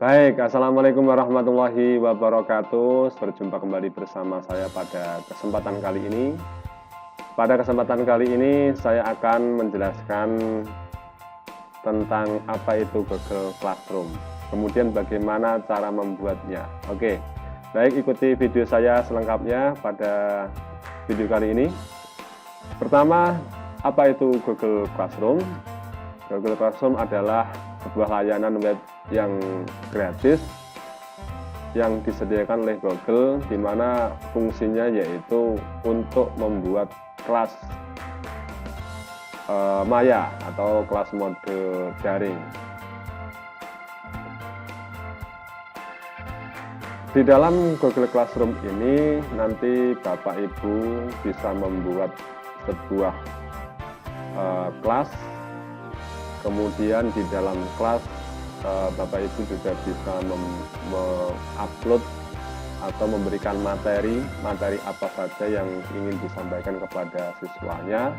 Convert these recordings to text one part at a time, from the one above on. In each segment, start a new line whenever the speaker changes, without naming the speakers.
Baik, Assalamualaikum warahmatullahi wabarakatuh. Berjumpa kembali bersama saya pada kesempatan kali ini. Pada kesempatan kali ini saya akan menjelaskan tentang apa itu Google Classroom, kemudian bagaimana cara membuatnya. Oke, baik, ikuti video saya selengkapnya pada video kali ini. Pertama, apa itu Google Classroom? Google Classroom adalah sebuah layanan web yang gratis yang disediakan oleh Google, di mana fungsinya yaitu untuk membuat kelas maya atau kelas mode daring. Di dalam Google Classroom ini nanti Bapak Ibu bisa membuat sebuah kelas. Kemudian di dalam kelas Bapak Ibu juga bisa mengupload atau memberikan materi apa saja yang ingin disampaikan kepada siswanya.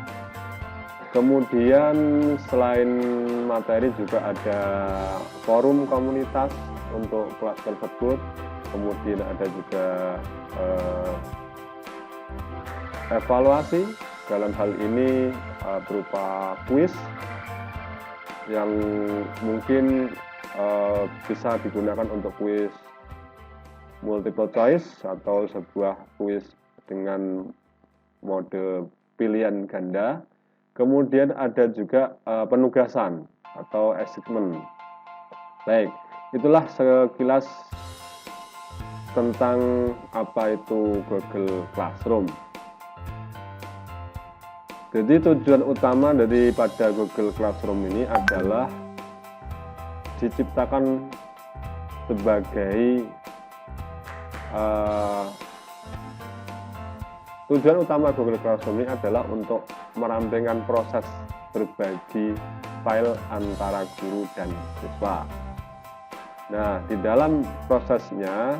Kemudian selain materi juga ada forum komunitas untuk kelas tersebut. Kemudian ada juga evaluasi, dalam hal ini berupa kuis yang mungkin bisa digunakan untuk kuis multiple choice atau sebuah kuis dengan mode pilihan ganda. Kemudian ada juga penugasan atau assignment. Baik, itulah sekilas tentang apa itu Google Classroom. Jadi tujuan utama daripada Google Classroom ini adalah diciptakan sebagai tujuan utama Google Classroom ini adalah untuk merampingkan proses berbagi file antara guru dan siswa. Nah, di dalam prosesnya,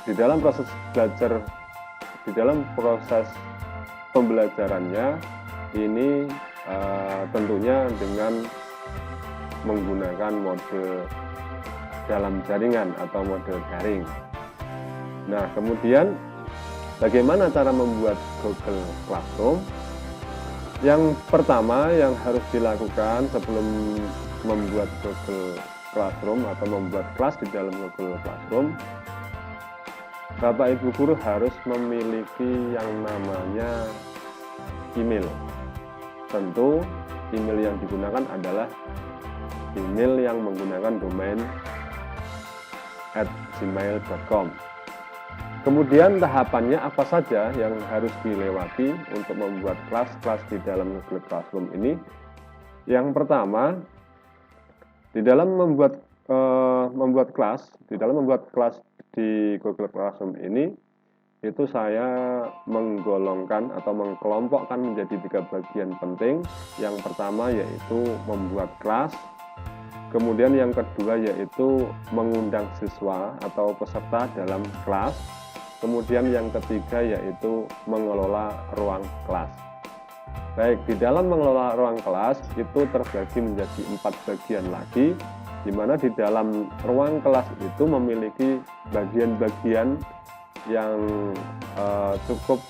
di dalam proses pembelajarannya ini tentunya dengan menggunakan mode dalam jaringan atau mode daring. Nah, kemudian bagaimana cara membuat Google Classroom? Yang pertama yang harus dilakukan sebelum membuat Google Classroom atau membuat kelas di dalam Google Classroom, Bapak Ibu guru harus memiliki yang namanya email. Tentu email yang digunakan adalah email yang menggunakan domain @gmail.com. Kemudian tahapannya apa saja yang harus dilewati untuk membuat kelas-kelas di dalam Google Classroom ini? Yang pertama, di dalam membuat kelas di Google Classroom ini, itu saya menggolongkan atau mengkelompokkan menjadi 3 bagian penting. Yang pertama yaitu membuat kelas, kemudian yang kedua yaitu mengundang siswa atau peserta dalam kelas, kemudian yang ketiga yaitu mengelola ruang kelas. Baik, di dalam mengelola ruang kelas itu terbagi menjadi 4 bagian lagi, di mana di dalam ruang kelas itu memiliki bagian-bagian yang cukup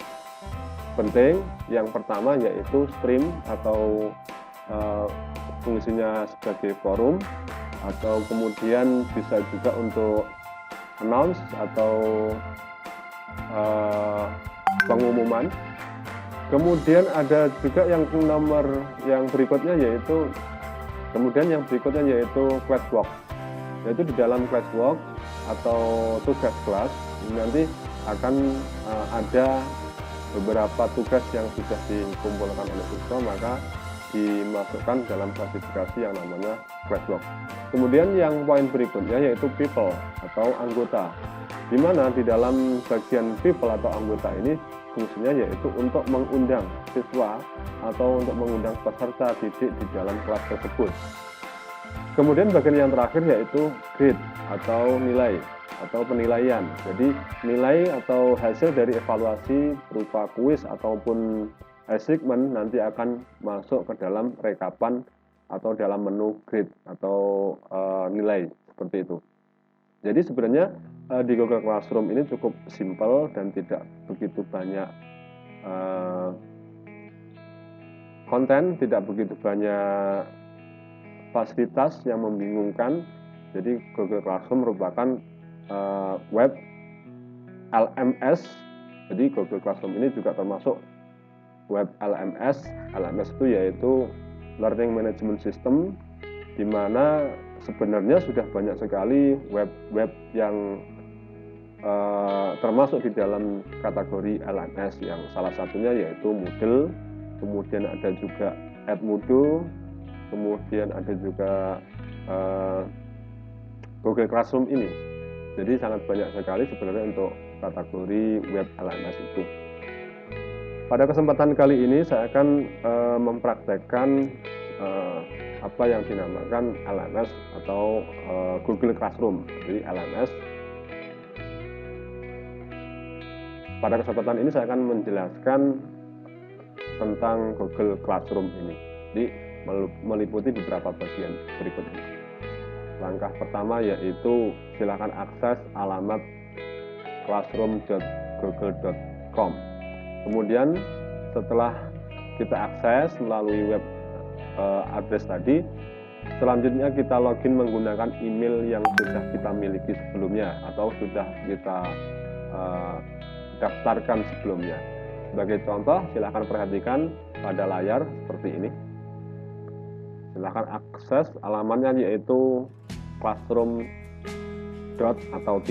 penting. Yang pertama yaitu stream atau fungsinya sebagai forum, atau kemudian bisa juga untuk announce atau pengumuman. Kemudian ada juga yang berikutnya yaitu classwork. Yaitu di dalam classwork atau tugas kelas nanti akan ada beberapa tugas yang sudah dikumpulkan oleh siswa, maka dimasukkan dalam klasifikasi yang namanya classwork. Kemudian yang poin berikutnya yaitu people atau anggota, di mana di dalam bagian people atau anggota ini fungsinya yaitu untuk mengundang siswa atau untuk mengundang peserta didik di dalam kelas tersebut. Kemudian bagian yang terakhir yaitu grade atau nilai atau penilaian. Jadi nilai atau hasil dari evaluasi berupa kuis ataupun assignment nanti akan masuk ke dalam rekapan atau dalam menu grade atau nilai seperti itu. Jadi sebenarnya di Google Classroom ini cukup simpel dan tidak begitu banyak konten, tidak begitu banyak fasilitas yang membingungkan. Jadi Google Classroom merupakan web LMS. Jadi Google Classroom ini juga termasuk web LMS. LMS itu yaitu Learning Management System, di mana sebenarnya sudah banyak sekali web-web yang termasuk di dalam kategori LMS, yang salah satunya yaitu Moodle, kemudian ada juga Edmodo, kemudian ada juga Google Classroom ini. Jadi sangat banyak sekali sebenarnya untuk kategori web LMS itu. Pada kesempatan kali ini saya akan mempraktekkan apa yang dinamakan LMS atau Google Classroom. Jadi LMS. Pada kesempatan ini saya akan menjelaskan tentang Google Classroom ini. Jadi meliputi beberapa bagian berikut ini. Langkah pertama yaitu silakan akses alamat classroom.google.com. Kemudian setelah kita akses melalui web address tadi, selanjutnya kita login menggunakan email yang sudah kita miliki sebelumnya atau sudah kita daftarkan sebelumnya. Sebagai contoh, silahkan perhatikan pada layar seperti ini. Silahkan akses alamatnya yaitu classroom atau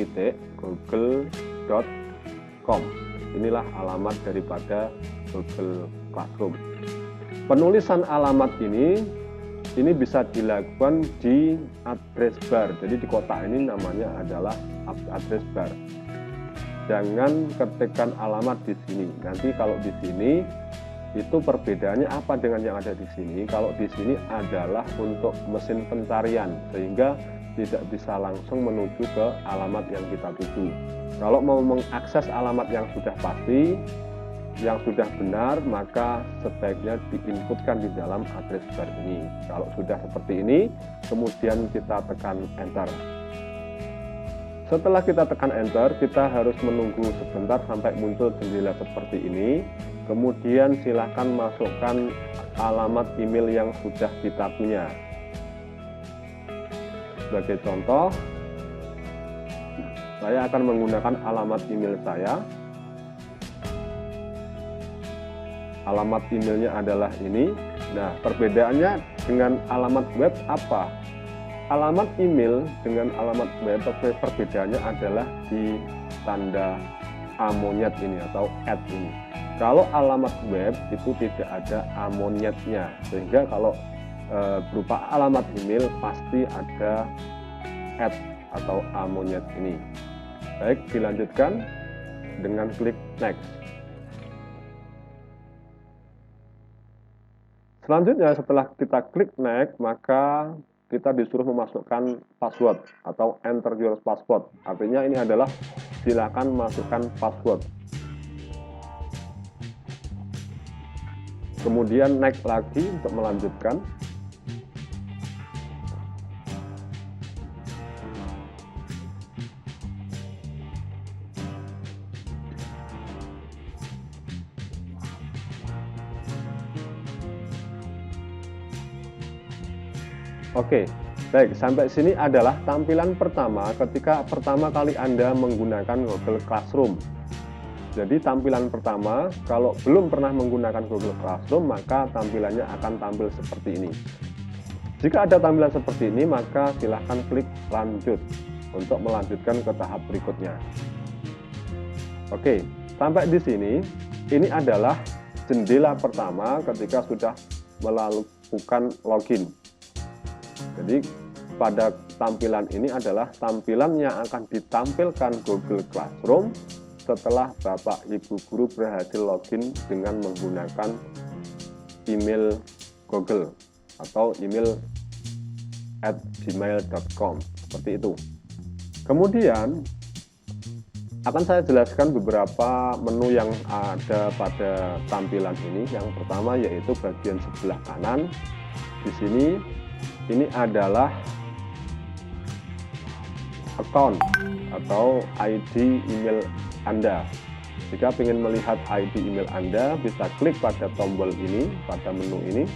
.google.com. Inilah alamat daripada Google Classroom. Penulisan alamat ini bisa dilakukan di address bar. Jadi di kotak ini namanya adalah address bar. Jangan ketikkan alamat di sini. Nanti kalau di sini itu perbedaannya apa dengan yang ada di sini? Kalau di sini adalah untuk mesin pencarian, sehingga tidak bisa langsung menuju ke alamat yang kita tuju. Kalau mau mengakses alamat yang sudah pasti, yang sudah benar, maka sebaiknya diinputkan di dalam address bar ini. Kalau sudah seperti ini, kemudian kita tekan enter. Setelah kita tekan enter, kita harus menunggu sebentar sampai muncul jendela seperti ini. Kemudian silahkan masukkan alamat email yang sudah kita punya. Sebagai contoh, saya akan menggunakan alamat email saya. Alamat emailnya adalah ini. Nah, perbedaannya dengan alamat web apa? Alamat email dengan alamat web perbedaannya adalah di tanda amonyet ini atau @ ini. Kalau alamat web itu tidak ada amonyetnya, sehingga kalau berupa alamat email pasti ada @ atau amonyet ini. Baik, dilanjutkan dengan klik next. Selanjutnya setelah kita klik next, maka kita disuruh memasukkan password atau enter your password. Artinya ini adalah silakan masukkan password. Kemudian next lagi untuk melanjutkan. Oke, baik, sampai sini adalah tampilan pertama ketika pertama kali Anda menggunakan Google Classroom. Jadi tampilan pertama, kalau belum pernah menggunakan Google Classroom, maka tampilannya akan tampil seperti ini. Jika ada tampilan seperti ini, maka silahkan klik lanjut untuk melanjutkan ke tahap berikutnya. Oke, sampai di sini, ini adalah jendela pertama ketika sudah melakukan login. Jadi pada tampilan ini adalah tampilan yang akan ditampilkan Google Classroom setelah Bapak Ibu Guru berhasil login dengan menggunakan email Google atau email @gmail.com, seperti itu. Kemudian akan saya jelaskan beberapa menu yang ada pada tampilan ini. Yang pertama yaitu bagian sebelah kanan. di sini ini adalah account atau ID email Anda. Jika ingin melihat ID email Anda, bisa klik pada tombol ini, pada menu ini,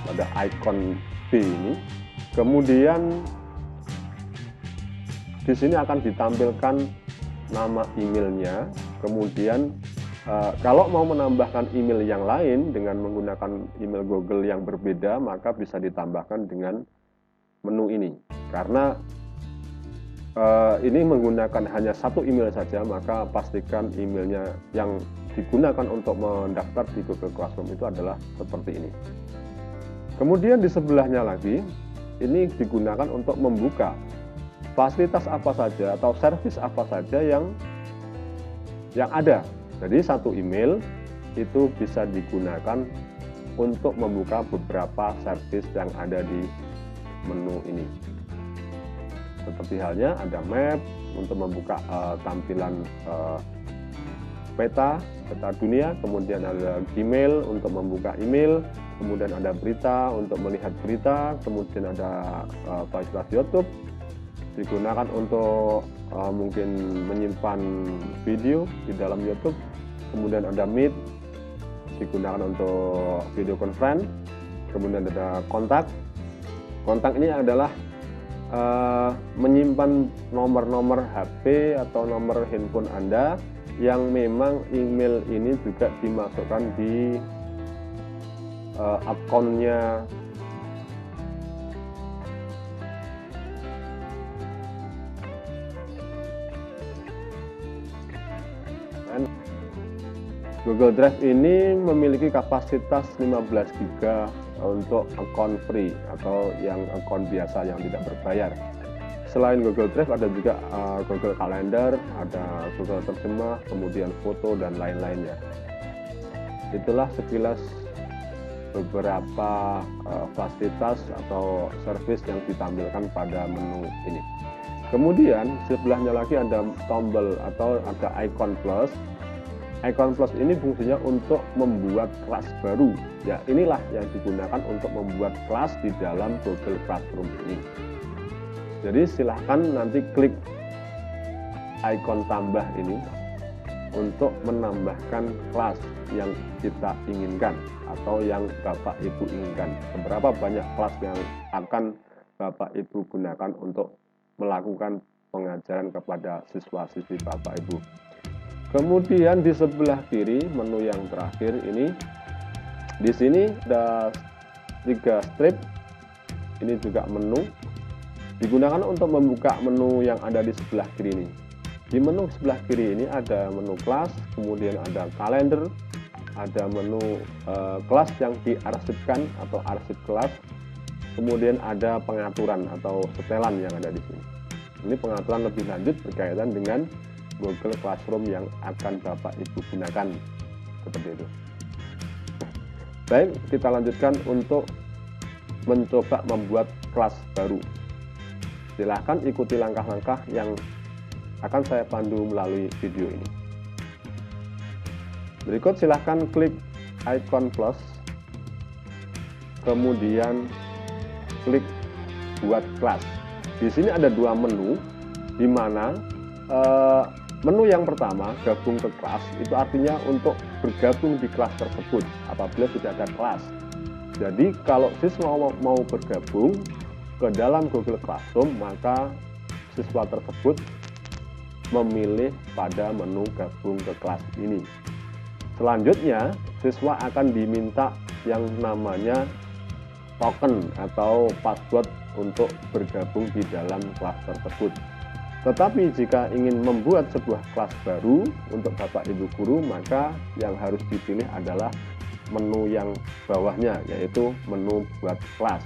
pada icon B ini. Kemudian di sini akan ditampilkan nama emailnya. Kemudian kalau mau menambahkan email yang lain dengan menggunakan email Google yang berbeda, maka bisa ditambahkan dengan menu ini. Karena ini menggunakan hanya satu email saja, maka pastikan emailnya yang digunakan untuk mendaftar di Google Classroom itu adalah seperti ini. Kemudian di sebelahnya lagi, ini digunakan untuk membuka fasilitas apa saja atau servis apa saja yang ada. Jadi satu email itu bisa digunakan untuk membuka beberapa servis yang ada di menu ini. Seperti halnya ada map untuk membuka tampilan peta dunia, kemudian ada Gmail untuk membuka email, kemudian ada berita untuk melihat berita, kemudian ada fasilitas YouTube digunakan untuk mungkin menyimpan video di dalam YouTube, kemudian ada Meet digunakan untuk video conference, kemudian ada kontak. Kontak ini adalah menyimpan nomor-nomor HP atau nomor handphone Anda yang memang email ini juga dimasukkan di akunnya Google Drive ini memiliki kapasitas 15 GB untuk akun free atau yang akun biasa yang tidak berbayar. Selain Google Drive ada juga Google Calendar, ada Google Terjemah, kemudian foto dan lain-lainnya. Itulah sekilas beberapa fasilitas atau service yang ditampilkan pada menu ini. Kemudian sebelahnya lagi ada tombol atau ada icon plus. Icon plus ini fungsinya untuk membuat kelas baru. Ya, inilah yang digunakan untuk membuat kelas di dalam Google Classroom ini. Jadi silahkan nanti klik icon tambah ini untuk menambahkan kelas yang kita inginkan atau yang Bapak Ibu inginkan. Seberapa banyak kelas yang akan Bapak Ibu gunakan untuk melakukan pengajaran kepada siswa-siswi Bapak Ibu. Kemudian di sebelah kiri menu yang terakhir ini, di sini ada 3 strip. Ini juga menu digunakan untuk membuka menu yang ada di sebelah kiri ini. Di menu sebelah kiri ini ada menu kelas, kemudian ada kalender, ada menu kelas yang diarsipkan atau arsip kelas, kemudian ada pengaturan atau setelan yang ada di sini. Ini pengaturan lebih lanjut berkaitan dengan Google Classroom yang akan Bapak Ibu gunakan, seperti itu. Baik, kita lanjutkan untuk mencoba membuat kelas baru. Silahkan ikuti langkah-langkah yang akan saya pandu melalui video ini. Berikut silahkan klik icon plus, kemudian klik buat kelas. Di sini ada 2 menu, di mana menu yang pertama, gabung ke kelas, itu artinya untuk bergabung di kelas tersebut apabila sudah ada kelas. Jadi kalau siswa mau bergabung ke dalam Google Classroom, maka siswa tersebut memilih pada menu gabung ke kelas ini. Selanjutnya, siswa akan diminta yang namanya token atau password untuk bergabung di dalam kelas tersebut. Tetapi jika ingin membuat sebuah kelas baru untuk Bapak Ibu guru, maka yang harus dipilih adalah menu yang bawahnya, yaitu menu buat kelas.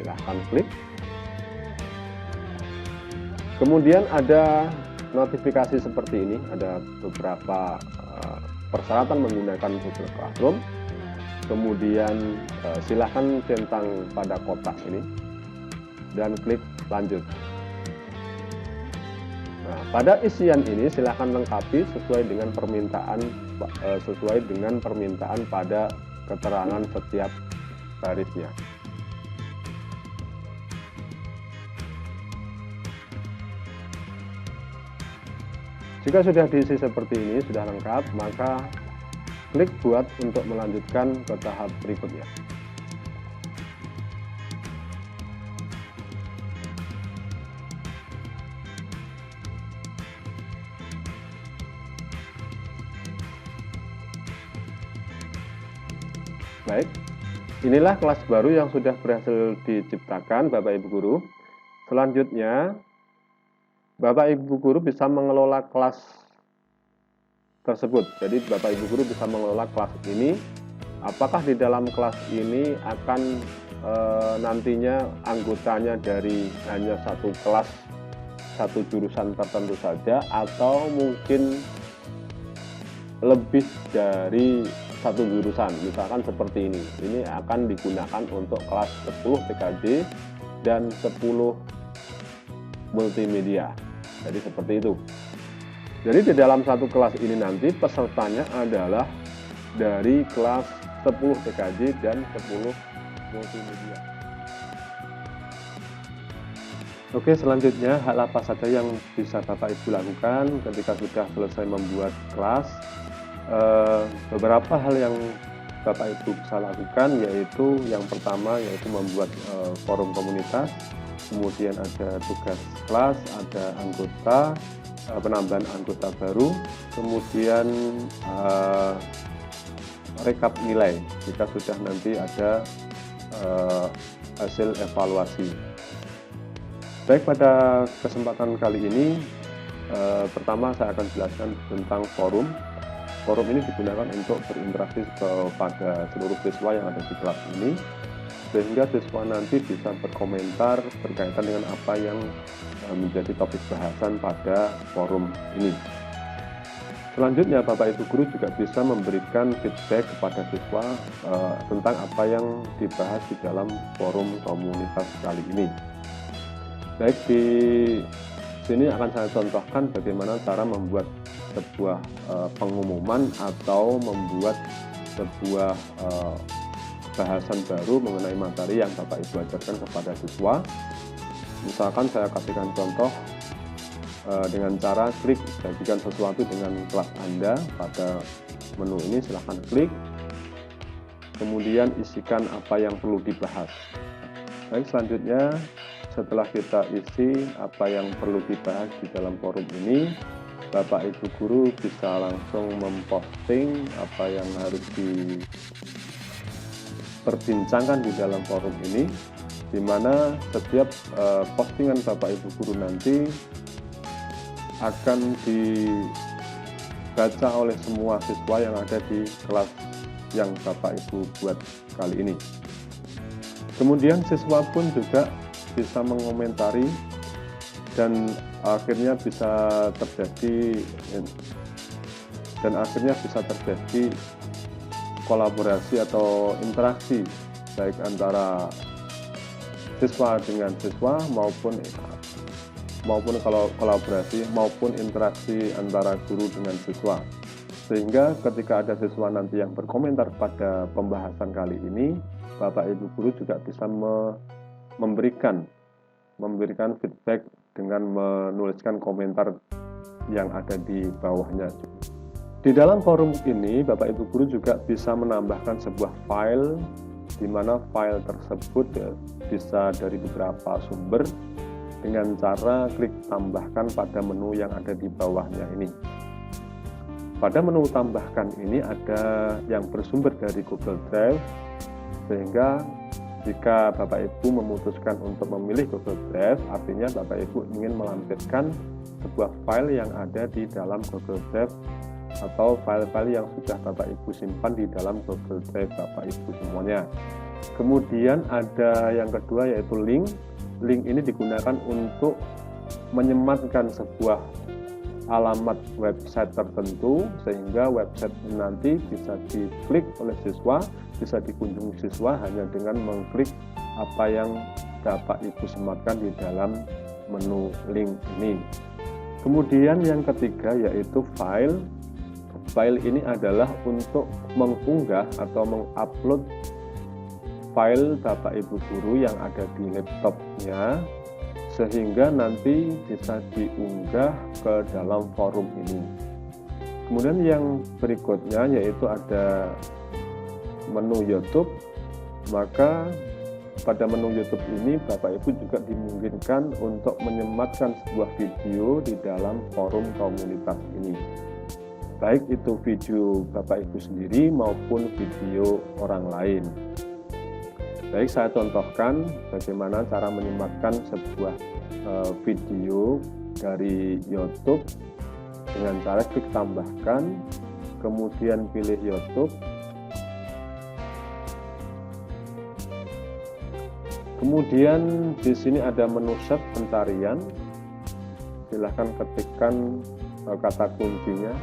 Silahkan klik. Kemudian ada notifikasi seperti ini, ada beberapa persyaratan menggunakan Google Classroom. Kemudian silahkan centang pada kotak ini dan klik lanjut. Nah, pada isian ini silahkan lengkapi sesuai dengan permintaan pada keterangan setiap barisnya. Jika sudah diisi seperti ini, sudah lengkap, maka klik buat untuk melanjutkan ke tahap berikutnya. Baik, inilah kelas baru yang sudah berhasil diciptakan Bapak Ibu Guru. Selanjutnya, Bapak Ibu Guru bisa mengelola kelas tersebut. Jadi Bapak Ibu Guru bisa mengelola kelas ini. Apakah di dalam kelas ini akan nantinya anggotanya dari hanya satu kelas, satu jurusan tertentu saja, atau mungkin lebih dari satu jurusan, misalkan seperti ini. Ini akan digunakan untuk kelas 10 TKJ dan 10 multimedia. Jadi seperti itu. Jadi di dalam satu kelas ini nanti pesertanya adalah dari kelas 10 TKJ dan 10 multimedia. Oke, selanjutnya hal apa saja yang bisa Bapak Ibu lakukan ketika sudah selesai membuat kelas? Beberapa hal yang Bapak Ibu bisa lakukan, yaitu yang pertama yaitu membuat forum komunitas, kemudian ada tugas kelas, ada anggota, penambahan anggota baru, kemudian rekap nilai jika sudah nanti ada hasil evaluasi. Baik, pada kesempatan kali ini pertama saya akan jelaskan tentang forum. Forum ini digunakan untuk berinteraksi kepada seluruh siswa yang ada di kelas ini, sehingga siswa nanti bisa berkomentar berkaitan dengan apa yang menjadi topik bahasan pada forum ini. Selanjutnya, Bapak Ibu Guru juga bisa memberikan feedback kepada siswa tentang apa yang dibahas di dalam forum komunitas kali ini. Baik, di sini akan saya contohkan bagaimana cara membuat sebuah pengumuman atau membuat sebuah bahasan baru mengenai materi yang Bapak Ibu ajarkan kepada siswa. Misalkan saya kasihkan contoh dengan cara klik bagikan sesuatu dengan kelas Anda. Pada menu ini silahkan klik, kemudian isikan apa yang perlu dibahas. Baik, selanjutnya setelah kita isi apa yang perlu dibahas di dalam forum ini, Bapak Ibu Guru bisa langsung memposting apa yang harus diperbincangkan di dalam forum ini, di mana setiap postingan Bapak Ibu Guru nanti akan dibaca oleh semua siswa yang ada di kelas yang Bapak Ibu buat kali ini. Kemudian siswa pun juga bisa mengomentari dan akhirnya bisa terjadi kolaborasi atau interaksi baik antara siswa dengan siswa maupun kalau kolaborasi maupun interaksi antara guru dengan siswa, sehingga ketika ada siswa nanti yang berkomentar pada pembahasan kali ini, Bapak Ibu Guru juga bisa memberikan feedback dengan menuliskan komentar yang ada di bawahnya. Di dalam forum ini, Bapak Ibu Guru juga bisa menambahkan sebuah file, di mana file tersebut bisa dari beberapa sumber dengan cara klik tambahkan pada menu yang ada di bawahnya ini. Pada menu tambahkan ini ada yang bersumber dari Google Drive, sehingga jika Bapak Ibu memutuskan untuk memilih Google Drive, artinya Bapak Ibu ingin melampirkan sebuah file yang ada di dalam Google Drive atau file-file yang sudah Bapak Ibu simpan di dalam Google Drive Bapak Ibu semuanya. Kemudian ada yang kedua yaitu link. Link ini digunakan untuk menyematkan sebuah alamat website tertentu, sehingga website ini nanti bisa diklik oleh siswa, bisa dikunjungi siswa hanya dengan mengklik apa yang Bapak Ibu sematkan di dalam menu link ini. Kemudian yang ketiga yaitu file. File ini adalah untuk mengunggah atau mengupload file Bapak Ibu Guru yang ada di laptopnya, sehingga nanti bisa diunggah ke dalam forum ini. Kemudian yang berikutnya yaitu ada menu YouTube. Maka pada menu YouTube ini Bapak Ibu juga dimungkinkan untuk menyematkan sebuah video di dalam forum komunitas ini. Baik itu video Bapak Ibu sendiri maupun video orang lain. Baik, saya contohkan bagaimana cara menyematkan sebuah video dari YouTube dengan cara klik tambahkan, kemudian pilih YouTube, kemudian di sini ada menu search pencarian, silahkan ketikkan kata kuncinya.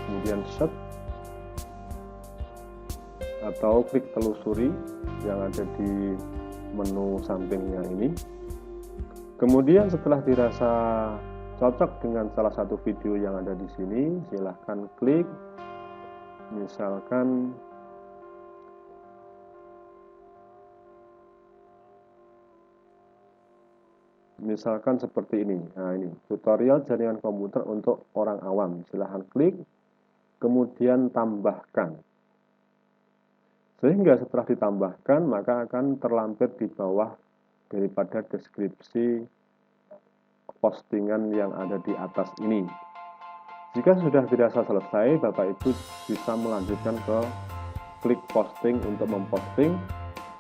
Kemudian search atau klik telusuri yang ada di menu sampingnya ini. Kemudian setelah dirasa cocok dengan salah satu video yang ada di sini, silahkan klik. Misalkan seperti ini. Nah, ini tutorial jaringan komputer untuk orang awam. Silahkan klik, kemudian tambahkan. Sehingga setelah ditambahkan, maka akan terlampir di bawah daripada deskripsi postingan yang ada di atas ini. Jika sudah dirasa selesai, Bapak Ibu bisa melanjutkan ke klik posting untuk memposting,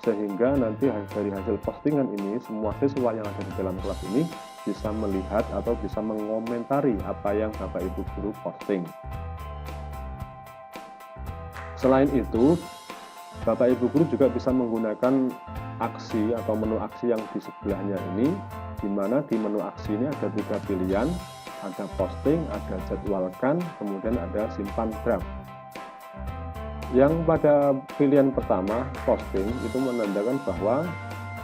sehingga nanti dari hasil postingan ini, semua siswa yang ada di dalam kelas ini bisa melihat atau bisa mengomentari apa yang Bapak Ibu guru posting. Selain itu, Bapak Ibu guru juga bisa menggunakan aksi atau menu aksi yang di sebelahnya ini, di mana di menu aksi ini ada 3 pilihan, ada posting, ada jadwalkan, kemudian ada simpan draft. Yang pada pilihan pertama, posting, itu menandakan bahwa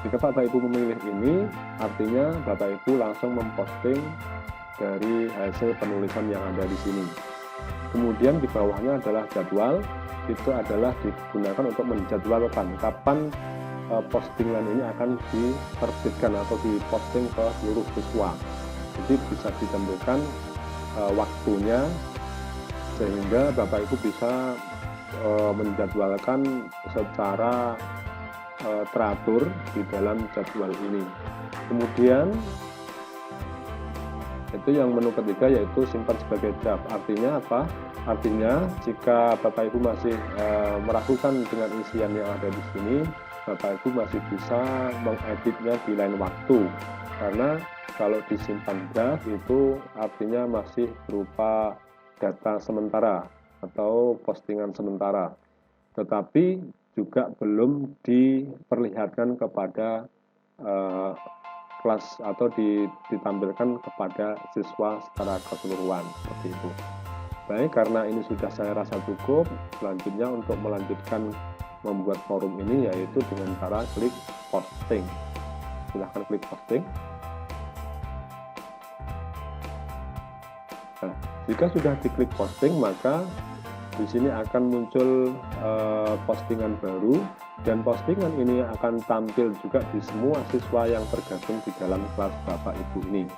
jika Bapak Ibu memilih ini, artinya Bapak Ibu langsung memposting dari hasil penulisan yang ada di sini. Kemudian di bawahnya adalah jadwal, itu adalah digunakan untuk menjadwalkan kapan postingan ini akan diterbitkan atau diposting ke seluruh siswa. Jadi bisa ditentukan waktunya sehingga Bapak Ibu bisa menjadwalkan secara teratur di dalam jadwal ini. Kemudian itu yang menu ketiga yaitu simpan sebagai draft. Artinya apa? Artinya jika Bapak Ibu masih meragukan dengan isian yang ada di sini, Bapak Ibu masih bisa mengeditnya di lain waktu. Karena kalau disimpan draft itu artinya masih berupa data sementara atau postingan sementara. Tetapi juga belum diperlihatkan kepada kelas atau ditampilkan kepada siswa secara keseluruhan seperti itu. Baik, karena ini sudah saya rasa cukup, selanjutnya untuk melanjutkan membuat forum ini yaitu dengan cara klik posting. Silahkan klik posting. Nah, jika sudah diklik posting, maka di sini akan muncul postingan baru, dan postingan ini akan tampil juga di semua siswa yang tergabung di dalam kelas Bapak Ibu ini.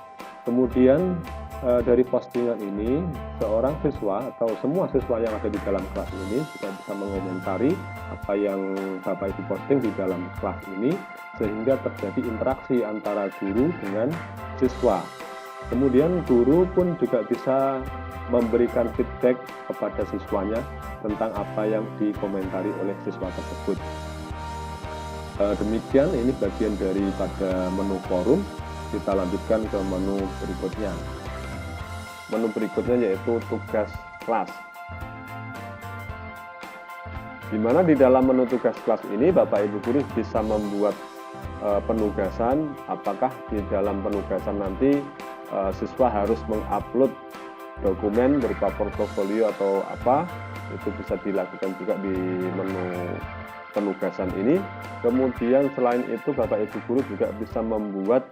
Kemudian dari postingan ini, seorang siswa atau semua siswa yang ada di dalam kelas ini juga bisa mengomentari apa yang Bapak Ibu posting di dalam kelas ini, sehingga terjadi interaksi antara guru dengan siswa. Kemudian guru pun juga bisa memberikan feedback kepada siswanya tentang apa yang dikomentari oleh siswa tersebut. Demikian ini bagian daripada menu forum. Kita lanjutkan ke menu berikutnya. Menu berikutnya yaitu tugas kelas. Di mana di dalam menu tugas kelas ini Bapak Ibu guru bisa membuat penugasan. Apakah di dalam penugasan nanti siswa harus mengupload dokumen berupa portofolio atau apa, itu bisa dilakukan juga di menu penugasan ini. Kemudian selain itu Bapak Ibu guru juga bisa membuat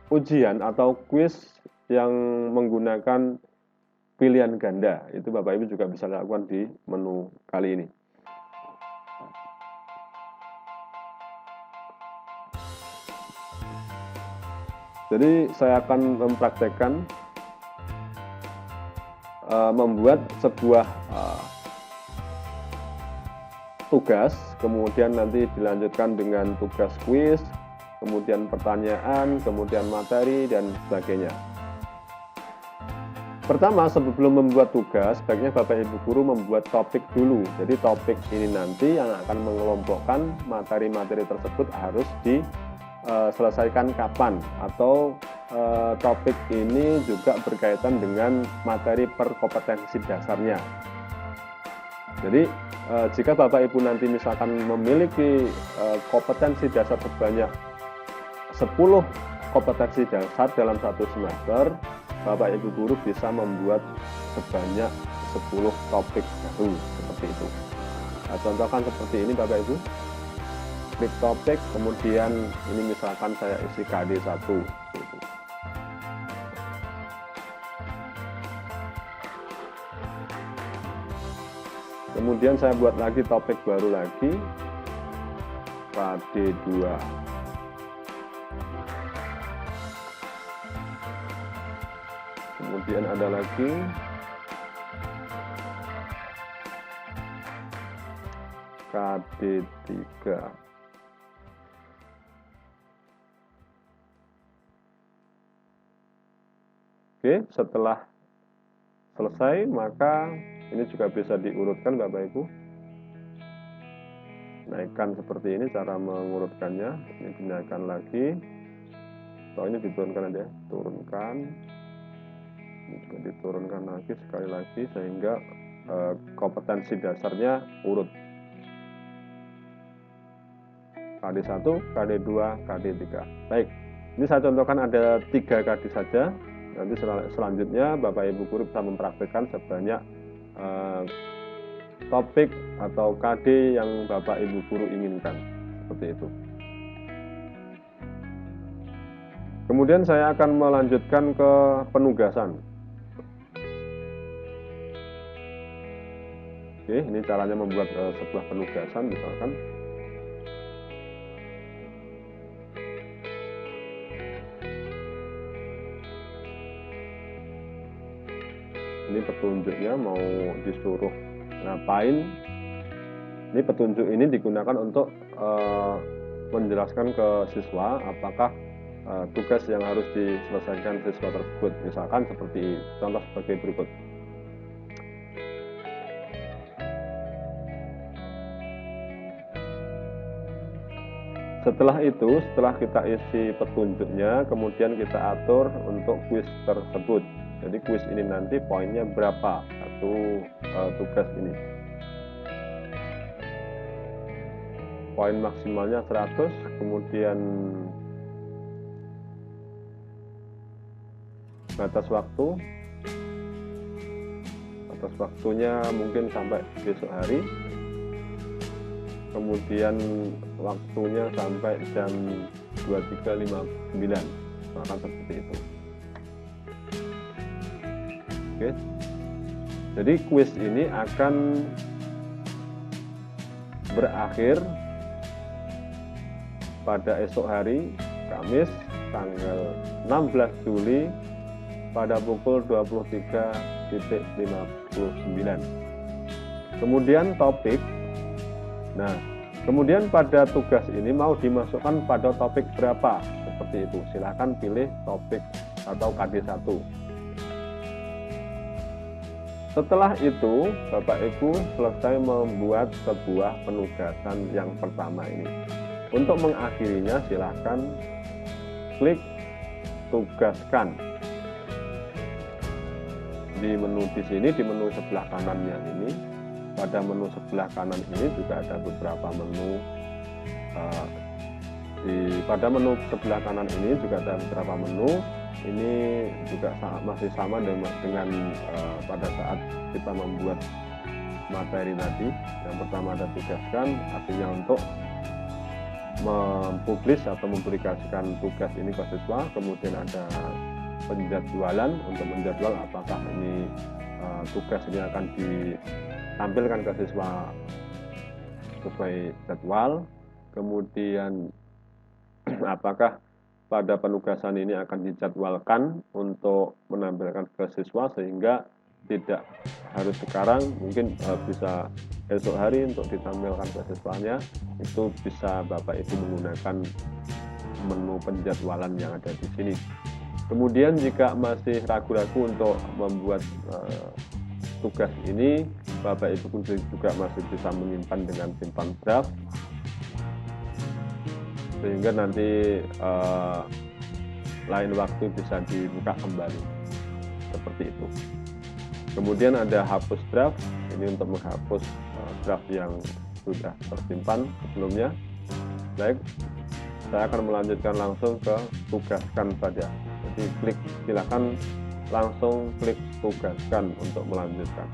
ujian atau kuis yang menggunakan pilihan ganda. Itu Bapak Ibu juga bisa lakukan di menu kali ini. Jadi saya akan mempraktekkan membuat sebuah tugas, kemudian nanti dilanjutkan dengan tugas kuis, kemudian pertanyaan, kemudian materi, dan sebagainya. Pertama, sebelum membuat tugas, sebaiknya Bapak Ibu Guru membuat topik dulu. Jadi topik ini nanti yang akan mengelompokkan materi-materi tersebut harus diselesaikan kapan, atau topik ini juga berkaitan dengan materi kompetensi dasarnya. Jadi jika Bapak Ibu nanti misalkan memiliki kompetensi dasar sebanyak 10 kompetensi dasar dalam satu semester, Bapak Ibu Guru bisa membuat sebanyak 10 topik baru seperti itu. Nah, contohkan seperti ini Bapak Ibu. Klik topik, kemudian ini misalkan saya isi KD1 gitu. Kemudian saya buat lagi topik baru lagi, KD2. Kemudian ada lagi KD3. Oke, setelah selesai maka ini juga bisa diurutkan Bapak Ibu. Naikkan seperti ini cara mengurutkannya. Ini dinaikkan lagi. So, ini diturunkan aja, turunkan. Ini juga diturunkan lagi sekali lagi sehingga kompetensi dasarnya urut. KD1, KD2, KD3. Baik, ini saya contohkan ada 3 KD saja. Nanti selanjutnya Bapak Ibu Guru bisa mempraktikkan sebanyak topik atau KD yang Bapak Ibu Guru inginkan. Seperti itu. Kemudian saya akan melanjutkan ke penugasan. Oke, ini caranya membuat sebuah penugasan misalkan. Ini petunjuknya mau disuruh ngapain. Ini petunjuk ini digunakan untuk menjelaskan ke siswa apakah tugas yang harus diselesaikan siswa tersebut. Misalkan seperti contoh sebagai berikut. Setelah itu, setelah kita isi petunjuknya, kemudian kita atur untuk kuis tersebut. Jadi kuis ini nanti poinnya berapa satu tugas ini. Poin maksimalnya 100, kemudian batas waktunya mungkin sampai besok hari. Kemudian waktunya sampai jam 23.59, maka seperti itu. Oke. Jadi kuis ini akan berakhir pada esok hari, Kamis, tanggal 16 Juli pada pukul 23.59. Kemudian topik. Nah, kemudian pada tugas ini mau dimasukkan pada topik berapa? Seperti itu. Silakan pilih topik atau KD1. Setelah itu, Bapak Ibu selesai membuat sebuah penugasan yang pertama ini. Untuk mengakhirinya, silakan klik tugaskan. Di menu di sini, di menu sebelah kanannya ini, pada menu sebelah kanan ini juga ada beberapa menu. Pada menu sebelah kanan ini juga ada beberapa menu. Ini juga masih sama dengan pada saat kita membuat materi tadi. Yang pertama ada tugaskan, artinya untuk mempublish atau mempublikasikan tugas ini ke siswa. Kemudian ada penjadwalan untuk menjadwal apakah ini tugas ini akan ditampilkan ke siswa sesuai jadwal. Kemudian apakah pada penugasan ini akan dijadwalkan untuk menampilkan ke siswa, sehingga tidak harus sekarang, mungkin bisa esok hari untuk ditampilkan ke siswanya. Itu bisa Bapak Ibu menggunakan menu penjadwalan yang ada di sini. Kemudian jika masih ragu-ragu untuk membuat tugas ini, Bapak Ibu pun juga masih bisa menyimpan dengan simpan draft, sehingga nanti lain waktu bisa dibuka kembali, seperti itu. Kemudian ada hapus draft, ini untuk menghapus draft yang sudah tersimpan sebelumnya. Baik, saya akan melanjutkan langsung ke tugaskan saja. Jadi silakan langsung klik tugaskan untuk melanjutkan.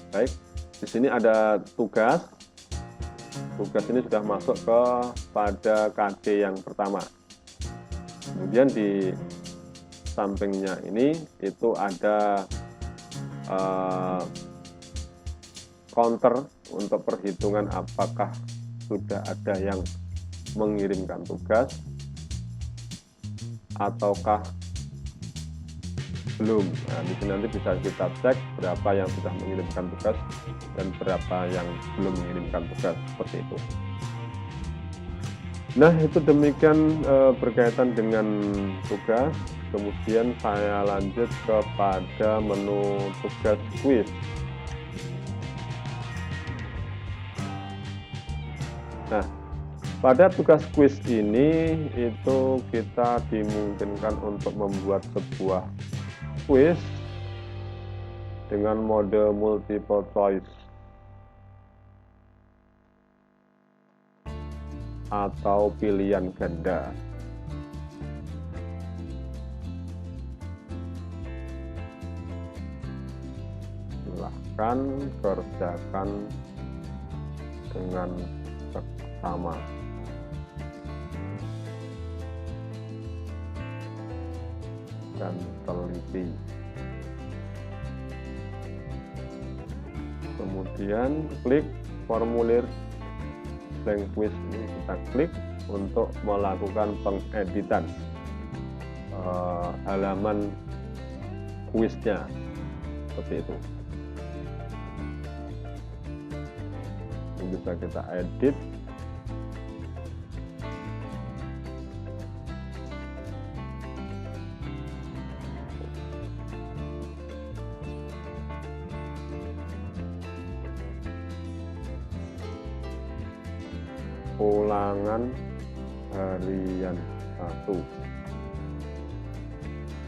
Baik, di sini ada tugas. Tugas ini sudah masuk pada KD yang pertama. Kemudian di sampingnya ini itu ada counter untuk perhitungan apakah sudah ada yang mengirimkan tugas ataukah belum. Nah, di sini nanti bisa kita cek berapa yang sudah mengirimkan tugas dan berapa yang belum mengirimkan tugas, seperti itu. Nah, itu demikian berkaitan dengan tugas. Kemudian saya lanjut kepada menu tugas kuis. Nah, pada tugas kuis ini itu kita dimungkinkan untuk membuat sebuah kuis dengan mode multiple choice atau pilihan ganda. Silahkan kerjakan dengan seksama. Dan teliti. Kemudian klik formulir blank quiz ini, kita klik untuk melakukan pengeditan halaman kuisnya, seperti itu. Ini bisa kita edit. Ulangan harian 1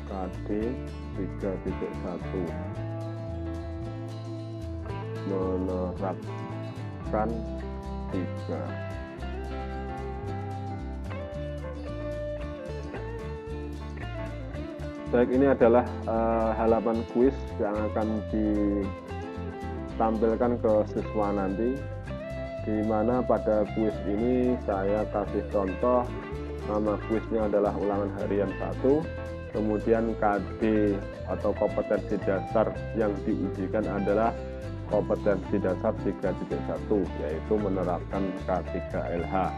KD 3.1 menerapkan 3. Baik, ini adalah halaman kuis yang akan ditampilkan ke siswa nanti, di mana pada kuis ini saya kasih contoh, nama kuisnya adalah ulangan harian 1, kemudian KD atau kompetensi dasar yang diujikan adalah kompetensi dasar 3.1, yaitu menerapkan K3LH.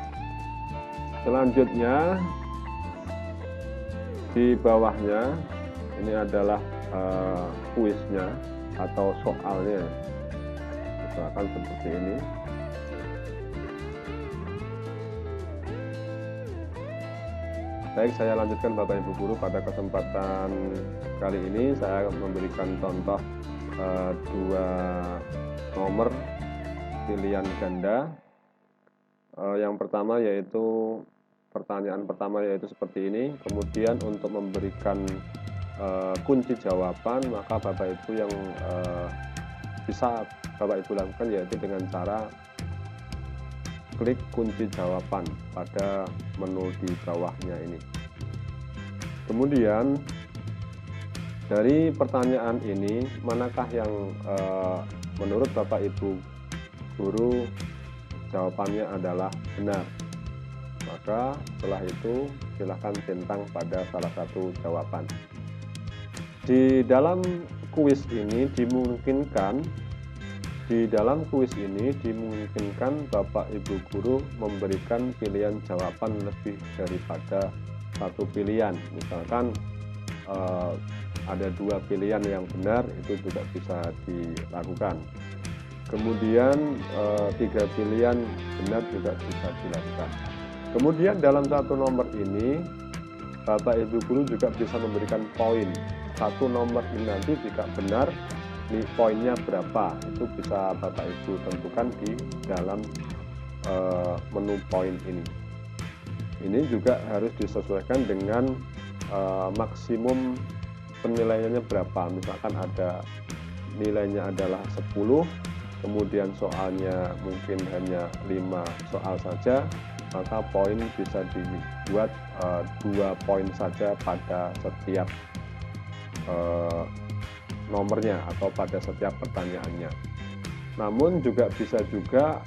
Selanjutnya di bawahnya ini adalah kuisnya atau soalnya, misalkan seperti ini. Baik, saya lanjutkan Bapak Ibu Guru. Pada kesempatan kali ini saya memberikan contoh 2 nomor pilihan ganda. Yang pertama yaitu pertanyaan pertama yaitu seperti ini. Kemudian untuk memberikan kunci jawaban, maka Bapak Ibu yang bisa Bapak Ibu lakukan yaitu dengan cara klik kunci jawaban pada menu di bawahnya ini. Kemudian dari pertanyaan ini, manakah yang menurut Bapak Ibu Guru jawabannya adalah benar? Maka setelah itu silahkan centang pada salah satu jawaban. Di dalam kuis ini dimungkinkan Di dalam kuis ini dimungkinkan Bapak Ibu Guru memberikan pilihan jawaban lebih daripada satu pilihan. Misalkan ada 2 pilihan yang benar, itu juga bisa dilakukan. Kemudian 3 pilihan benar juga bisa dilakukan. Kemudian dalam satu nomor ini Bapak Ibu Guru juga bisa memberikan poin. Satu nomor ini nanti jika benar, poinnya berapa, itu bisa Bapak Ibu tentukan di dalam menu poin ini. Ini juga harus disesuaikan dengan maksimum penilaiannya berapa. Misalkan ada nilainya adalah 10, kemudian soalnya mungkin hanya 5 soal saja, maka poin bisa dibuat 2 poin saja pada setiap nomornya atau pada setiap pertanyaannya. Namun juga bisa juga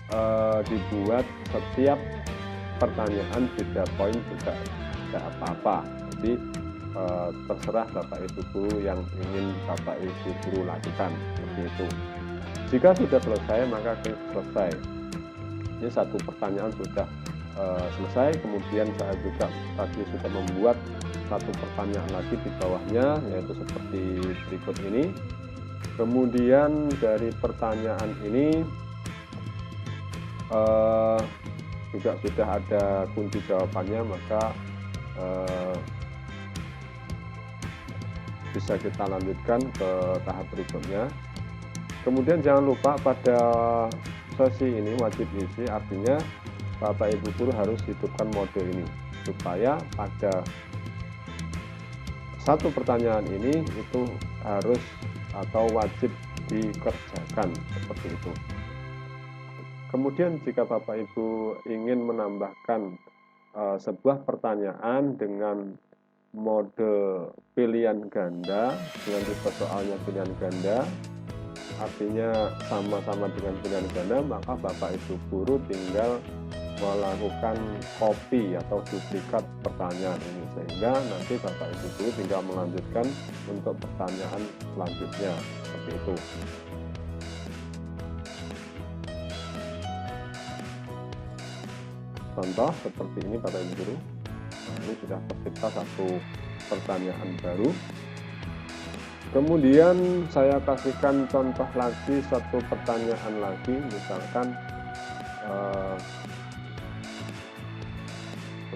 dibuat setiap pertanyaan beda poin juga tidak apa-apa. Jadi terserah Bapak Ibu Guru yang ingin Bapak Ibu Guru lakukan seperti itu. Jika sudah selesai maka klik selesai. Ini satu pertanyaan sudah selesai. Kemudian saya juga tadi sudah membuat satu pertanyaan lagi di bawahnya, yaitu seperti berikut ini. Kemudian dari pertanyaan ini juga sudah ada kunci jawabannya, maka bisa kita lanjutkan ke tahap berikutnya. Kemudian jangan lupa pada sesi ini wajib isi, artinya Bapak Ibu Guru harus hidupkan mode ini supaya pada satu pertanyaan ini itu harus atau wajib dikerjakan seperti itu. Kemudian jika Bapak Ibu ingin menambahkan sebuah pertanyaan dengan mode pilihan ganda, dengan tipe soalnya pilihan ganda, artinya sama-sama dengan pilihan ganda, maka Bapak Ibu Guru tinggal melakukan copy atau duplikat pertanyaan ini, sehingga nanti Bapak Ibu Guru tinggal melanjutkan untuk pertanyaan selanjutnya seperti itu. Contoh seperti ini Bapak Ibu Guru. Nah, ini sudah tercipta satu pertanyaan baru. Kemudian saya kasihkan contoh lagi, satu pertanyaan lagi, misalkan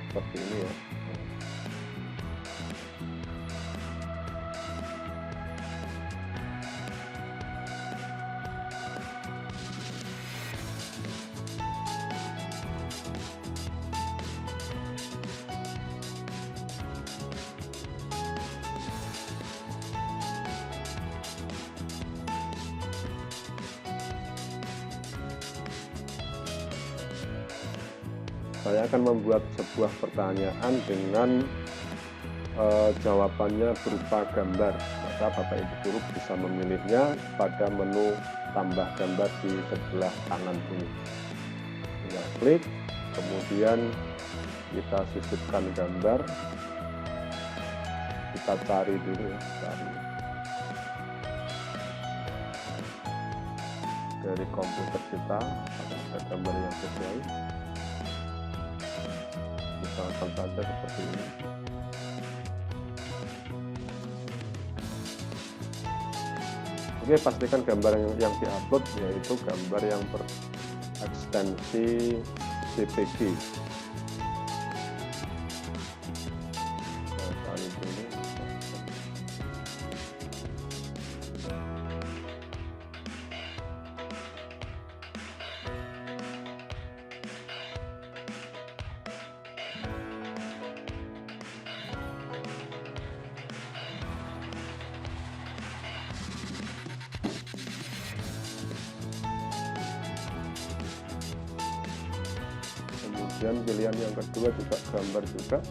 seperti ini ya. Saya akan membuat sebuah pertanyaan dengan jawabannya berupa gambar. Maka Bapak Ibu Guru bisa memilihnya pada menu tambah gambar di sebelah kanan ini. Tinggal klik, kemudian kita sisipkan gambar. Kita cari dulu ya, cari dari komputer kita, ada gambar yang sesuai. Misalkan saja seperti ini. Oke, pastikan gambar yang diupload yaitu gambar yang berekstensi JPG. Nah, kali ini kemudian pilihan yang kedua juga gambar juga.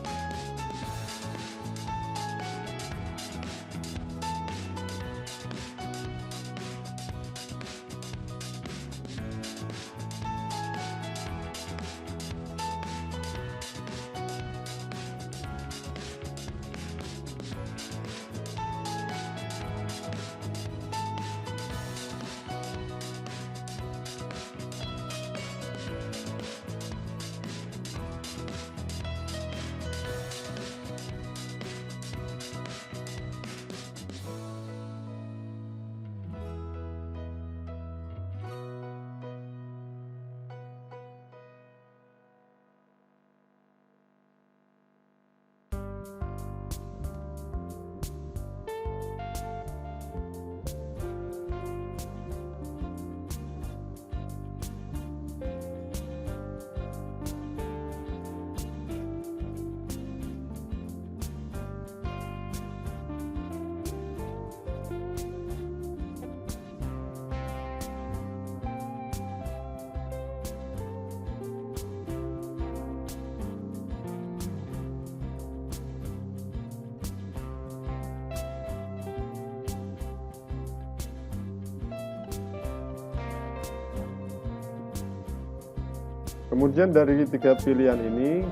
Kemudian dari 3 pilihan ini,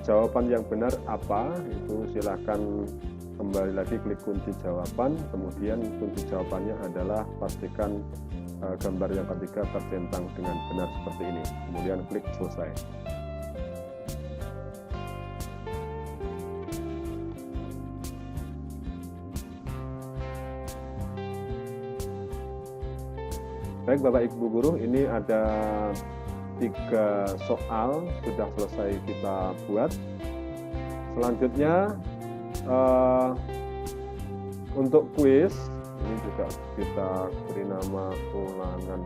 jawaban yang benar apa? Itu silahkan kembali lagi klik kunci jawaban, kemudian kunci jawabannya adalah pastikan gambar yang ketiga tercentang dengan benar seperti ini, kemudian klik selesai. Baik Bapak Ibu Guru, ini ada 3 soal sudah selesai kita buat. Selanjutnya untuk kuis ini juga kita beri nama ulangan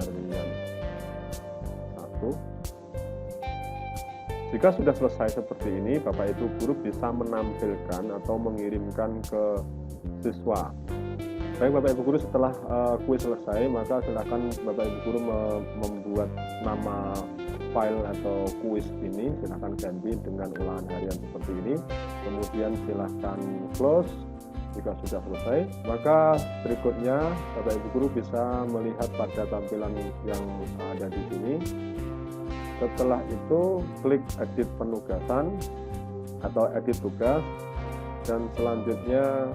harian 1. Jika sudah selesai seperti ini, Bapak Ibu Guru bisa menampilkan atau mengirimkan ke siswa. Baik Bapak Ibu Guru, setelah kuis selesai, maka silakan Bapak Ibu Guru membuat nama file atau kuis ini, silakan ganti dengan ulangan harian seperti ini. Kemudian silakan close. Jika sudah selesai, maka berikutnya Bapak Ibu Guru bisa melihat pada tampilan yang ada di sini. Setelah itu klik edit penugasan atau edit tugas, dan selanjutnya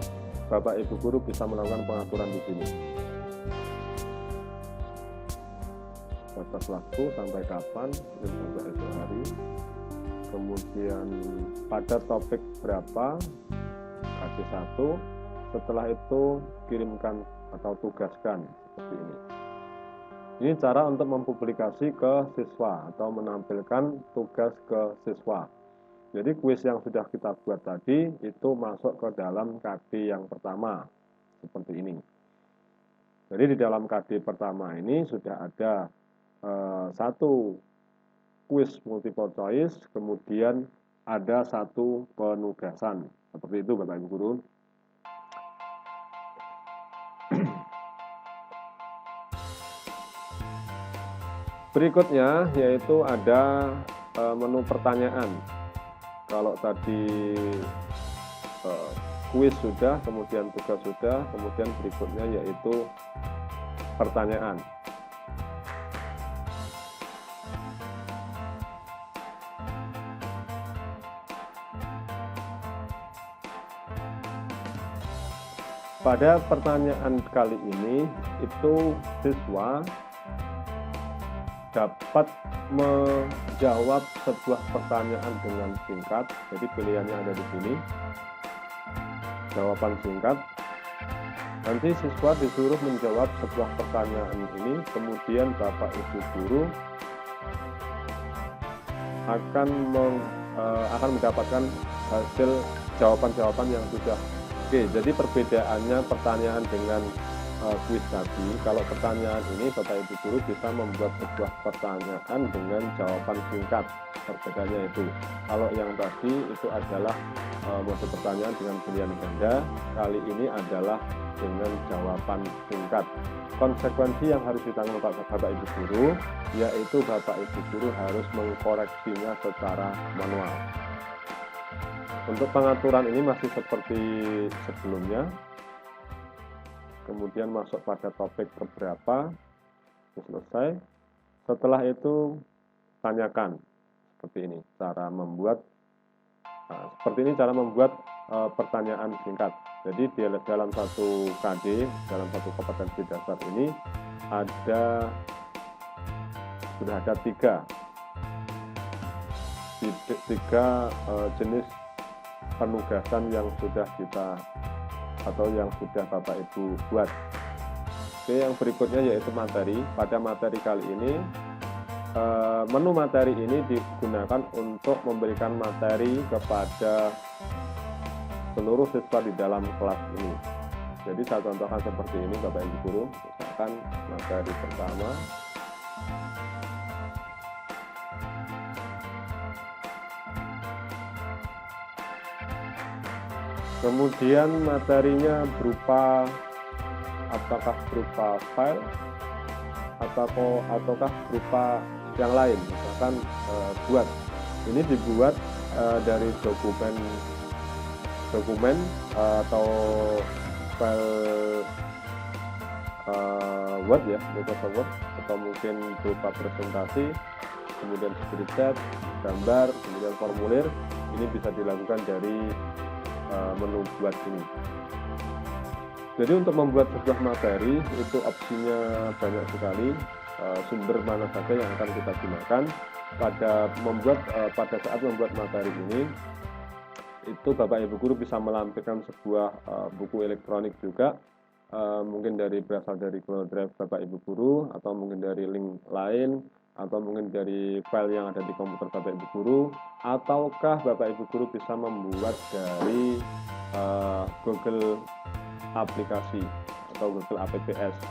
Bapak Ibu Guru bisa melakukan pengaturan di sini. Batas waktu sampai kapan, sampai esok hari. Kemudian pada topik berapa, kasih 1. Setelah itu kirimkan atau tugaskan seperti ini. Ini cara untuk mempublikasi ke siswa atau menampilkan tugas ke siswa. Jadi kuis yang sudah kita buat tadi itu masuk ke dalam KD yang pertama seperti ini. Jadi di dalam KD pertama ini sudah ada 1 kuis multiple choice, kemudian ada 1 penugasan. Seperti itu Bapak Ibu Guru. Berikutnya yaitu ada menu pertanyaan. Kalau tadi kuis sudah, kemudian tugas sudah, kemudian berikutnya yaitu pertanyaan. Pada pertanyaan kali ini itu siswa dapat menjawab sebuah pertanyaan dengan singkat. Jadi pilihannya ada di sini. Jawaban singkat. Nanti siswa disuruh menjawab sebuah pertanyaan ini, kemudian Bapak Ibu Guru akan mendapatkan hasil jawaban-jawaban yang sudah oke. Jadi perbedaannya pertanyaan dengan kuis tadi, kalau pertanyaan ini Bapak Ibu Guru bisa membuat sebuah pertanyaan dengan jawaban singkat. Perbedaannya itu, kalau yang tadi itu adalah mode pertanyaan dengan pilihan ganda, kali ini adalah dengan jawaban singkat. Konsekuensi yang harus ditanggung Bapak Ibu Guru yaitu Bapak Ibu Guru harus mengkoreksinya secara manual. Untuk pengaturan ini masih seperti sebelumnya. Kemudian masuk pada topik keberapa, selesai. Setelah itu tanyakan. Seperti ini cara membuat pertanyaan singkat. Jadi di dalam satu KD, dalam satu kompetensi dasar ini sudah ada tiga jenis penugasan yang sudah kita atau yang sudah Bapak Ibu buat. Oke, yang berikutnya yaitu materi. Pada materi kali ini menu materi ini digunakan untuk memberikan materi kepada seluruh siswa di dalam kelas ini. Jadi saya contohkan seperti ini Bapak Ibu Guru. Misalkan materi pertama, kemudian materinya berupa apakah berupa file ataukah berupa yang lain, misalkan buat ini dibuat dari dokumen atau file Word ya, Microsoft Word, atau mungkin berupa presentasi, kemudian screenshot, gambar, kemudian formulir. Ini bisa dilakukan dari menu buat ini. Jadi untuk membuat sebuah materi itu opsinya banyak sekali, sumber mana saja yang akan kita gunakan pada saat membuat materi ini. Itu Bapak Ibu Guru bisa melampirkan sebuah buku elektronik juga, mungkin berasal dari Google Drive Bapak Ibu Guru, atau mungkin dari link lain, atau mungkin dari file yang ada di komputer Bapak Ibu Guru, ataukah Bapak Ibu Guru bisa membuat dari Google aplikasi atau Google Apps.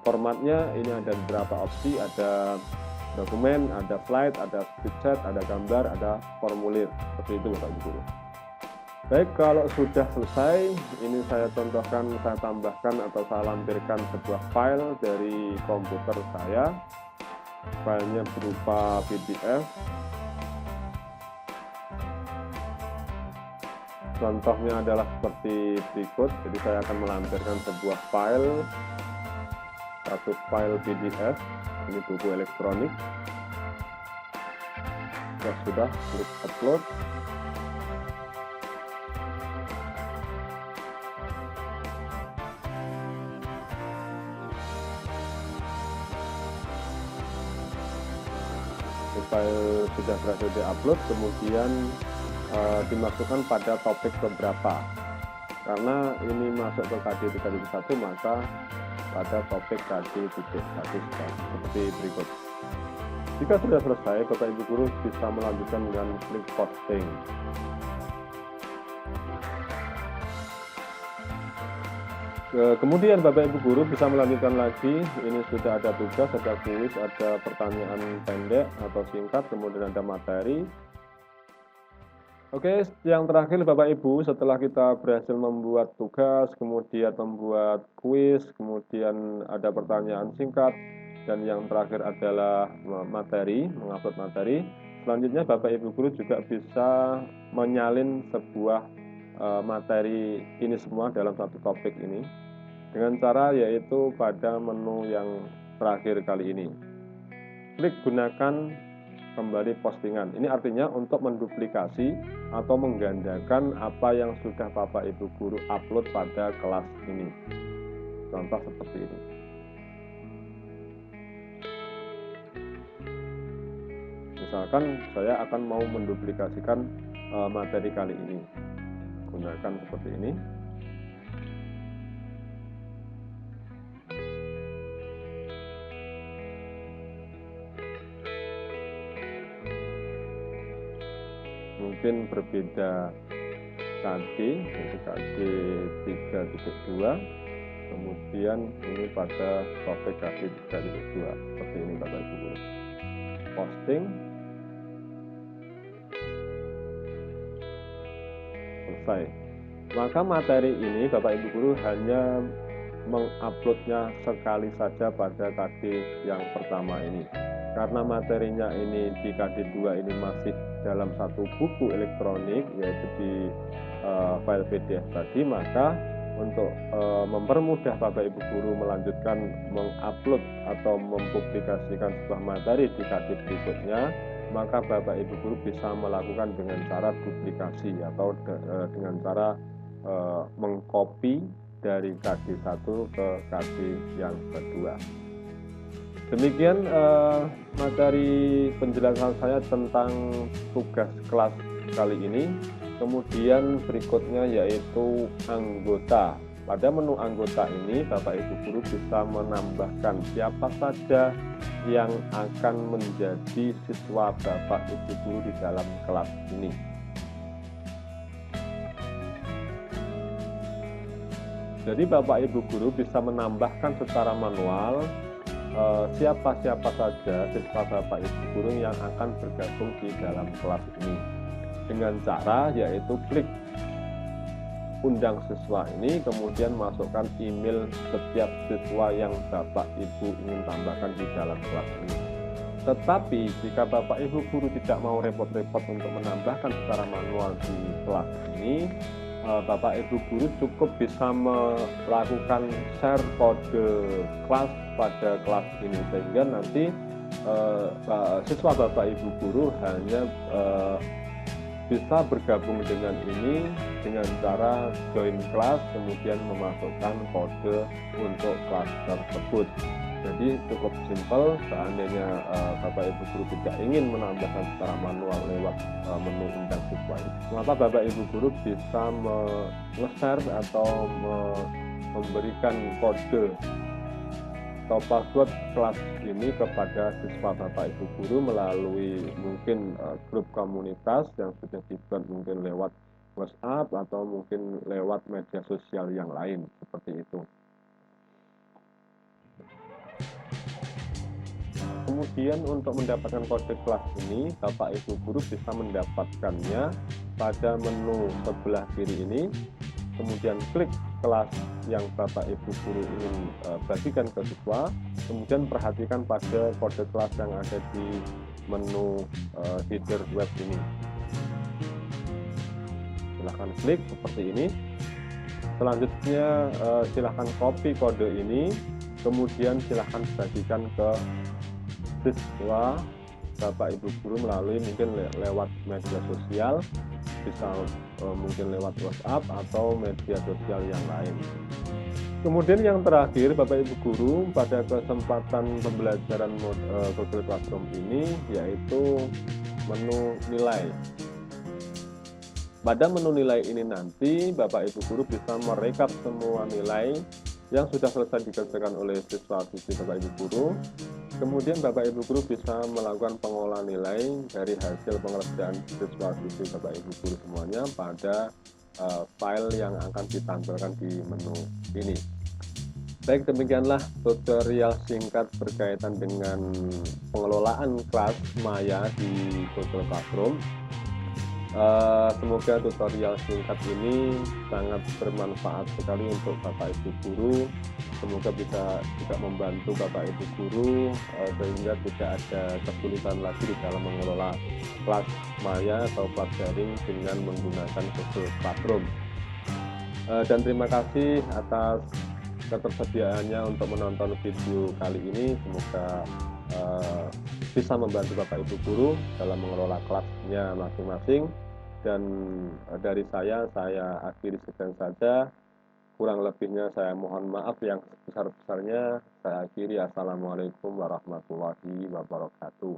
Formatnya ini ada beberapa opsi, ada dokumen, ada slide, ada screenshot, ada gambar, ada formulir, seperti itu Bapak Ibu Guru. Baik, kalau sudah selesai, ini saya contohkan, saya tambahkan atau saya lampirkan sebuah file dari komputer saya. Filenya berupa PDF. Contohnya adalah seperti berikut. Jadi saya akan melampirkan sebuah file, satu file PDF. Ini buku elektronik. Sudah, klik upload. File sudah berhasil diupload, kemudian dimasukkan pada topik beberapa. Karena ini masuk ke KD 3.1, maka pada topik KD 3.1 seperti berikut. Jika sudah selesai, Bapak Ibu Guru bisa melanjutkan dengan klik posting. Kemudian Bapak Ibu Guru bisa melanjutkan lagi. Ini sudah ada tugas, ada kuis, ada pertanyaan pendek atau singkat, kemudian ada materi. Oke, yang terakhir Bapak Ibu, setelah kita berhasil membuat tugas, kemudian membuat kuis, kemudian ada pertanyaan singkat, dan yang terakhir adalah materi, mengupload materi. Selanjutnya Bapak Ibu Guru juga bisa menyalin sebuah materi ini semua dalam satu topik ini dengan cara yaitu pada menu yang terakhir kali ini. Klik gunakan kembali postingan. Ini artinya untuk menduplikasi atau menggandakan apa yang sudah Bapak Ibu Guru upload pada kelas ini. Contoh seperti ini. Misalkan saya akan mau menduplikasikan materi kali ini. Gunakan seperti ini. Mungkin berbeda KD, untuk KD 3.2, kemudian ini pada topik KD 3.2, seperti ini Bapak Ibu Guru. Posting, selesai. Maka materi ini Bapak Ibu Guru hanya menguploadnya sekali saja pada KD yang pertama ini. Karena materinya ini di KD 2 ini masih dalam satu buku elektronik, yaitu di file PDF tadi, maka untuk mempermudah Bapak Ibu Guru melanjutkan mengupload atau mempublikasikan sebuah materi di KD berikutnya, maka Bapak Ibu Guru bisa melakukan dengan cara duplikasi atau dengan cara mengcopy dari KD 1 ke KD yang kedua. Demikian materi penjelasan saya tentang tugas kelas kali ini. Kemudian berikutnya yaitu anggota. Pada menu anggota ini Bapak Ibu Guru bisa menambahkan siapa saja yang akan menjadi siswa Bapak Ibu Guru di dalam kelas ini. Jadi Bapak Ibu Guru bisa menambahkan secara manual siapa-siapa saja siswa Bapak Ibu Guru yang akan bergabung di dalam kelas ini dengan cara yaitu klik undang siswa ini, kemudian masukkan email setiap siswa yang Bapak Ibu ingin tambahkan di dalam kelas ini. Tetapi jika Bapak Ibu Guru tidak mau repot-repot untuk menambahkan secara manual di kelas ini, Bapak Ibu guru cukup bisa melakukan share kode kelas pada kelas ini, sehingga nanti siswa Bapak Ibu guru hanya bisa bergabung dengan ini dengan cara join kelas, kemudian memasukkan kode untuk kelas tersebut. Jadi cukup simpel. Seandainya Bapak Ibu guru tidak ingin menambahkan secara manual lewat menu undang siswa ini, maka Bapak Ibu guru bisa nge-share atau memberikan kode atau password kelas ini kepada siswa Bapak Ibu guru melalui mungkin grup komunitas yang sudah dibuat mungkin lewat WhatsApp atau mungkin lewat media sosial yang lain, seperti itu. Kemudian untuk mendapatkan kode kelas ini, Bapak Ibu guru bisa mendapatkannya pada menu sebelah kiri ini. Kemudian klik kelas yang Bapak Ibu guru ingin bagikan ke siswa, kemudian perhatikan pada kode kelas yang ada di menu header web ini. Silahkan klik seperti ini. Selanjutnya silahkan copy kode ini, kemudian silahkan bagikan ke siswa Bapak Ibu guru melalui mungkin lewat media sosial, bisa mungkin lewat WhatsApp atau media sosial yang lain. Kemudian yang terakhir Bapak Ibu guru pada kesempatan pembelajaran Google Classroom ini yaitu menu nilai. Pada menu nilai ini nanti Bapak Ibu guru bisa merekap semua nilai yang sudah selesai dikerjakan oleh siswa-siswi Bapak Ibu guru. Kemudian Bapak Ibu guru bisa melakukan pengolahan nilai dari hasil pengerjaan siswa-siswi Bapak Ibu guru semuanya pada file yang akan ditampilkan di menu ini. Baik, demikianlah tutorial singkat berkaitan dengan pengelolaan kelas Maya di Google Classroom. Semoga tutorial singkat ini sangat bermanfaat sekali untuk Bapak Ibu guru. Semoga bisa juga membantu Bapak Ibu guru sehingga tidak ada kesulitan lagi di dalam mengelola kelas Maya atau kelas daring dengan menggunakan Google Classroom. Dan terima kasih atas ketersediaannya untuk menonton video kali ini. Semoga bisa membantu Bapak Ibu guru dalam mengelola kelasnya masing-masing. Dan dari saya akhiri sekian saja. Kurang lebihnya saya mohon maaf yang sebesar-besarnya. Saya akhiri. Assalamualaikum warahmatullahi wabarakatuh.